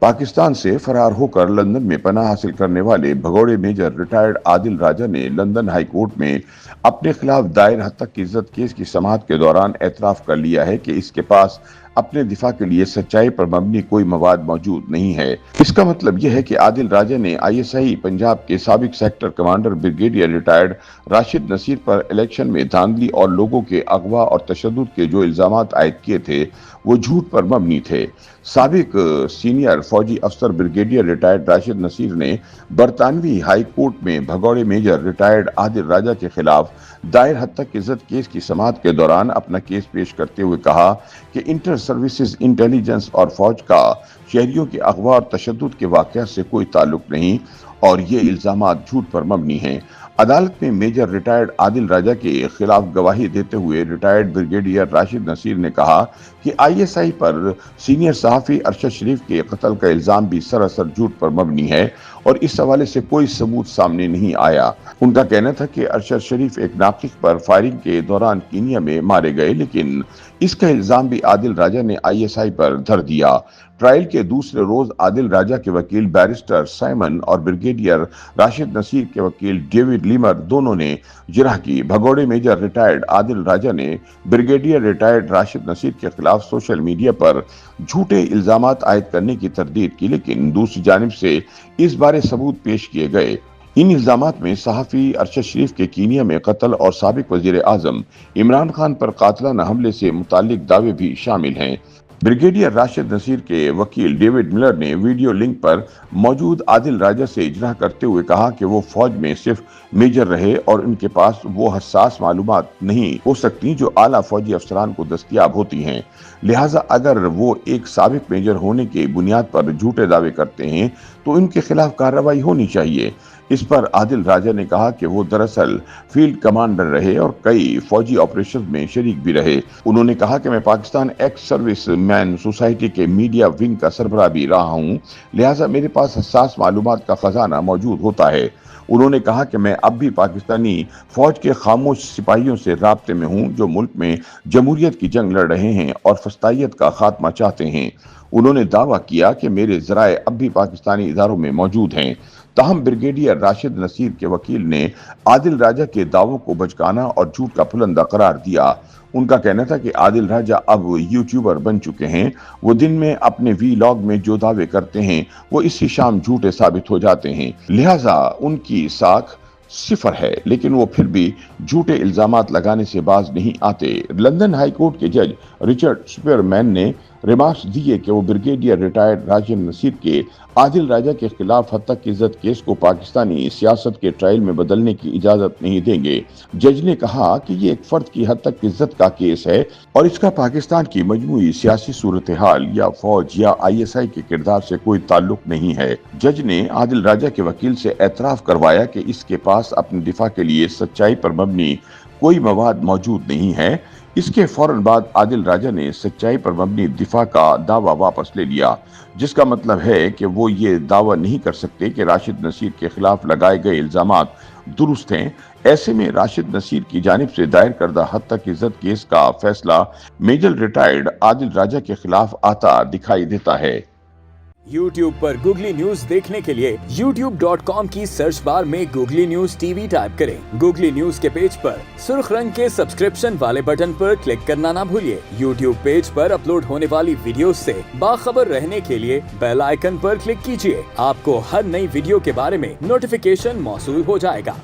पाकिस्तान से फरार होकर लंदन में पनाह हासिल करने वाले भगोड़े मेजर रिटायर्ड आदिल राजा ने लंदन हाई कोर्ट में अपने खिलाफ दायर हत्या की इज्जत केस की समाअत के दौरान एतराफ कर लिया है कि इसके पास अपने दिफा के लिए सच्चाई पर मबनी कोई मवाद मौजूद नहीं है। इसका मतलब यह है कि आदिल राजा ने ISI पंजाब के साबिक sector commander brigadier retired Rashid Naseer पर इलेक्शन में धांधली और लोगों के अगवा और तशद्दुद के जो इल्जामात आयद किए थे वो झूठ पर मबनी थे। साबिक सीनियर फौजी अफसर ब्रिगेडियर रिटायर्ड राशिद नसीर ने बरतानवी हाई कोर्ट में भगोड़े मेजर रिटायर्ड आदिल राजा के खिलाफ दायर हत्या की इज्जत केस की समाअत के दौरान अपना केस पेश करते हुए कहा कि इंटर सर्विसेज इंटेलिजेंस और फौज का शहरियों के अगवा और तशद्दुद के वाक़यात से कोई ताल्लुक नहीं और ये इल्जामात झूठ पर मबनी हैं। अदालत में मेजर रिटायर्ड आदिल राजा के खिलाफ गवाही देते हुए रिटायर्ड ब्रिगेडियर राशिद नसीर ने कहा कि ISI पर सीनियर सहाफ़ी अरशद शरीफ के कत्ल का इल्जाम भी सरासर झूठ पर मबनी है और इस हवाले से कोई सबूत सामने नहीं आया। उनका कहना था कि अरशद शरीफ एक नाकिक पर फायरिंग के दौरान कीनिया में मारे गए, लेकिन इसका इल्जाम भी आदिल राजा ने ISI पर धर दिया। ट्रायल के दूसरे रोज आदिल राजा के वकील बैरिस्टर साइमन और ब्रिगेडियर राशिद नसीर के वकील डेविड लीमर दोनों ने जिरह की। भगोड़े मेजर रिटायर्ड आदिल राजा ने ब्रिगेडियर रिटायर्ड राशिद नसीर के खिलाफ सोशल मीडिया पर झूठे इल्जामात आयद करने की तरदीद की, लेकिन दूसरी जानिब से इस बारे सबूत पेश किए गए। इन इल्जामात में सहाफ़ी अरशद शरीफ के कीनिया में कत्ल और साबिक वज़ीर आज़म इमरान खान पर कातिलाना हमले से मुताल्लिक दावे भी शामिल हैं। ब्रिगेडियर राशिद नसीर के वकील डेविड मिलर ने वीडियो लिंक पर मौजूद आदिल राजा से इजराह करते हुए कहा कि वो फौज में सिर्फ मेजर रहे और उनके पास वो हसास मालूमात नहीं हो सकती जो आला फौजी अफसरान को दस्तयाब होती हैं। लिहाजा अगर वो एक साबिक मेजर होने के बुनियाद पर झूठे दावे करते हैं तो इनके खिलाफ कार्रवाई होनी चाहिए। इस पर आदिल राजा ने कहा कि वो दरअसल फील्ड कमांडर रहे और कई फौजी ऑपरेशन में शरीक भी रहे। उन्होंने कहा कि मैं Pakistan ex service man society के मीडिया विंग का सरबराह भी रहा हूँ, लिहाजा मेरे पास हसास मालूमात का खजाना मौजूद होता है। उन्होंने कहा कि मैं अब भी पाकिस्तानी फौज के खामोश सिपाहियों से राब्ते में हूँ जो मुल्क में जमहूरियत की जंग लड़ रहे हैं और फस्तायत का खात्मा चाहते हैं। उन्होंने दावा किया कि मेरे ज़राए अब भी पाकिस्तानी इदारों में मौजूद हैं। ताहम ब्रिगेडियर राशिद नसीर के वकील ने आदिल राजा के दावों को बचकाना और झूठ का पुलंदा करार दिया। उनका कहना था कि आदिल राजा अब यूट्यूबर बन चुके हैं। वो दिन में अपने वीलॉग में जो दावे करते हैं वो इसी शाम झूठे साबित हो जाते हैं, लिहाजा उनकी साख सिफर है, लेकिन वो फिर भी झूठे इल्जामात लगाने से बाज नहीं आते। लंदन हाई कोर्ट के जज रिचर्ड स्पीयरमैन ने रिमार्क्स दिए कि वो ब्रिगेडियर रिटायर्ड राशिद नसीर के आदिल राजा के खिलाफ हत्या की इज्जत केस को पाकिस्तानी सियासत के ट्रायल में बदलने की इजाजत नहीं देंगे। जज ने कहा कि ये एक फर्द की हत्या की इज्जत का केस है और इसका पाकिस्तान की मजमूई सियासी सूरत हाल या फौज या ISI के किरदार से कोई ताल्लुक नहीं है। जज ने आदिल राजा के वकील से एतराफ करवाया कि इसके पास अपने दिफा के लिए सच्चाई पर मबनी कोई मवाद मौजूद नहीं है। इसके फौरन बाद आदिल राजा ने सच्चाई पर मबनी दिफा का दावा वापस ले लिया, जिसका मतलब है कि वो ये दावा नहीं कर सकते कि राशिद नसीर के खिलाफ लगाए गए इल्जामात दुरुस्त हैं। ऐसे में राशिद नसीर की जानिब से दायर करदा हत्या की इज्जत केस का फैसला मेजर रिटायर्ड आदिल राजा के खिलाफ आता दिखाई देता है। YouTube पर गूगली न्यूज देखने के लिए youtube.com की सर्च बार में गूगली न्यूज TV टाइप करें। गूगली न्यूज के पेज पर सुर्ख रंग के सब्सक्रिप्शन वाले बटन पर क्लिक करना ना भूलिए। YouTube पेज पर अपलोड होने वाली वीडियोस से बाखबर रहने के लिए बेल आइकन पर क्लिक कीजिए। आपको हर नई वीडियो के बारे में नोटिफिकेशन मौसूल हो जाएगा।